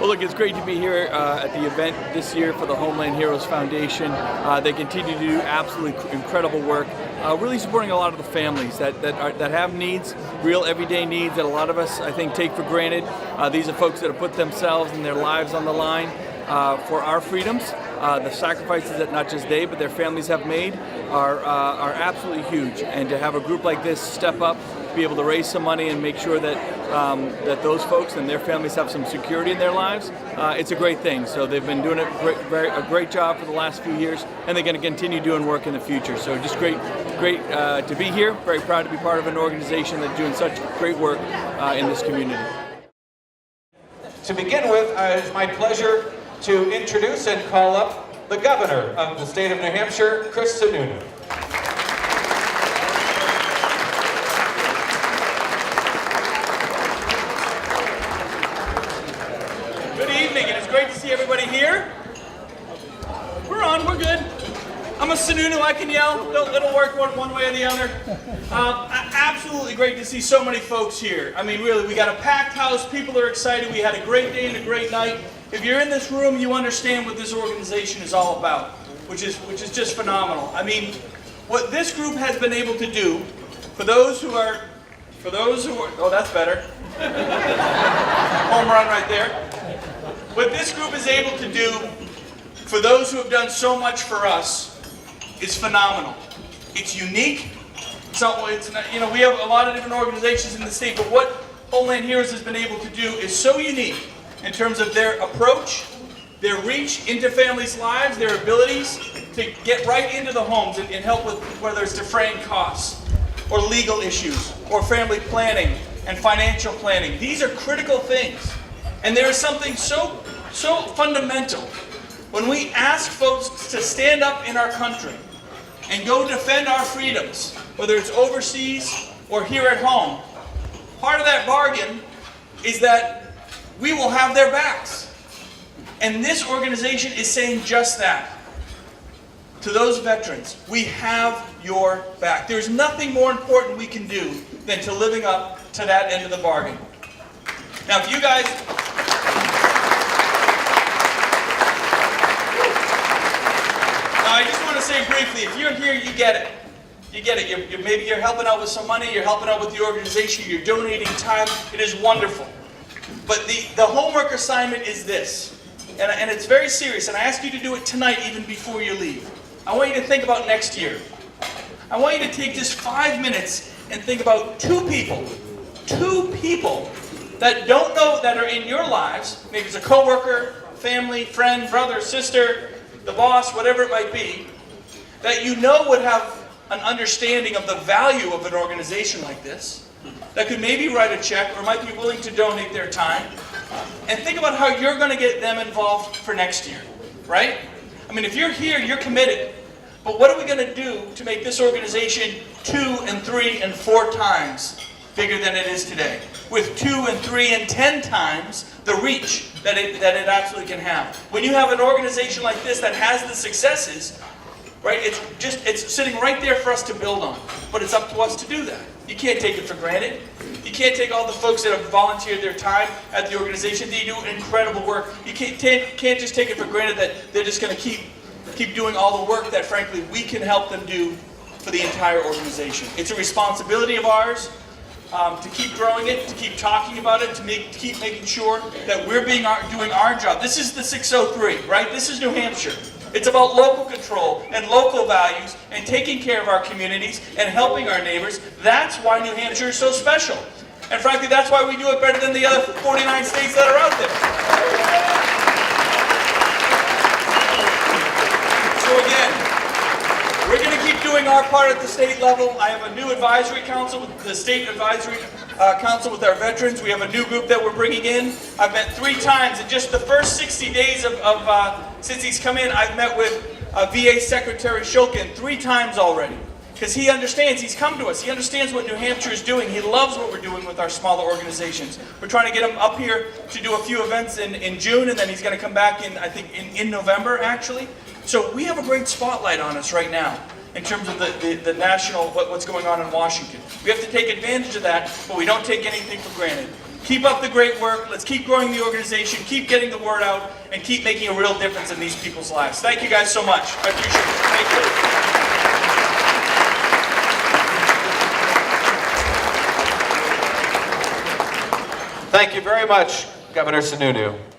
Well, look, it's great to be here at the event this year for the Homeland Heroes Foundation. They continue to do absolutely incredible work, really supporting a lot of the families that have needs, real everyday needs that a lot of us, I think, take for granted. These are folks that have put themselves and their lives on the line for our freedoms. The sacrifices that not just they, but their families have made are absolutely huge. And to have a group like this step up, be able to raise some money and make sure that that those folks and their families have some security in their lives, it's a great thing. So they've been doing a great job for the last few years, and they're going to continue doing work in the future. So just great to be here. Very proud to be part of an organization that's doing such great work in this community. To begin with, it's my pleasure to introduce and call up the Governor of the state of New Hampshire, Chris Sununu. Good evening, it is great to see everybody here. We're on, we're good. I'm a Sununu, I can yell, it'll work one way or the other. Absolutely great to see so many folks here. I mean, really, we got a packed house, people are excited, we had a great day and a great night. If you're in this room, you understand what this organization is all about, which is just phenomenal. I mean, what this group has been able to do, for those who are, oh, that's better. Home run right there. What this group is able to do for those who have done so much for us is phenomenal. It's unique. So it's not, you know, we have a lot of different organizations in the state, but what Homeland Heroes has been able to do is so unique in terms of their approach, their reach into families' lives, their abilities to get right into the homes and help with whether it's defraying costs or legal issues or family planning and financial planning. These are critical things. And there is something so fundamental when we ask folks to stand up in our country and go defend our freedoms, whether it's overseas or here at home. Part of that bargain is that we will have their backs. And this organization is saying just that. To those veterans, we have your back. There's nothing more important we can do than to living up to that end of the bargain. Now, if you guys... Now, I just want to say briefly, if you're here, you get it. You get it. Maybe you're helping out with some money, you're helping out with the organization, you're donating time. It is wonderful. But the homework assignment is this, and it's very serious, and I ask you to do it tonight even before you leave. I want you to think about next year. I want you to take just 5 minutes and think about two people that don't know, that are in your lives, maybe it's a coworker, family, friend, brother, sister, the boss, whatever it might be, that you know would have an understanding of the value of an organization like this, that could maybe write a check or might be willing to donate their time, and think about how you're going to get them involved for next year, right? I mean, if you're here, you're committed. But what are we going to do to make this organization 2 and 3 and 4 times bigger than it is today? With 2 and 3 and 10 times the reach that it absolutely can have. When you have an organization like this that has the successes, right, it's sitting right there for us to build on. But it's up to us to do that. You can't take it for granted. You can't take all the folks that have volunteered their time at the organization. They do incredible work. You can't just take it for granted that they're just going to keep doing all the work that, frankly, we can help them do for the entire organization. It's a responsibility of ours to keep growing it, to keep talking about it, to keep making sure that we're doing our job. This is the 603, right? This is New Hampshire. It's about local control and local values and taking care of our communities and helping our neighbors. That's why New Hampshire is so special. And frankly, that's why we do it better than the other 49 states that are out there. So again, we're going to keep doing our part at the state level. I have a new advisory council, the state advisory council with our veterans. We have a new group that we're bringing in. I've met 3 times in just the first 60 days since he's come in. I've met with VA Secretary Shulkin 3 times already. Because he understands, he's come to us, he understands what New Hampshire is doing, he loves what we're doing with our smaller organizations. We're trying to get him up here to do a few events in June, and then he's going to come back in, I think, in November, actually. So we have a great spotlight on us right now in terms of the national, what's going on in Washington. We have to take advantage of that, but we don't take anything for granted. Keep up the great work. Let's keep growing the organization, keep getting the word out, and keep making a real difference in these people's lives. Thank you guys so much. I appreciate it. Thank you. Thank you very much, Governor Sununu.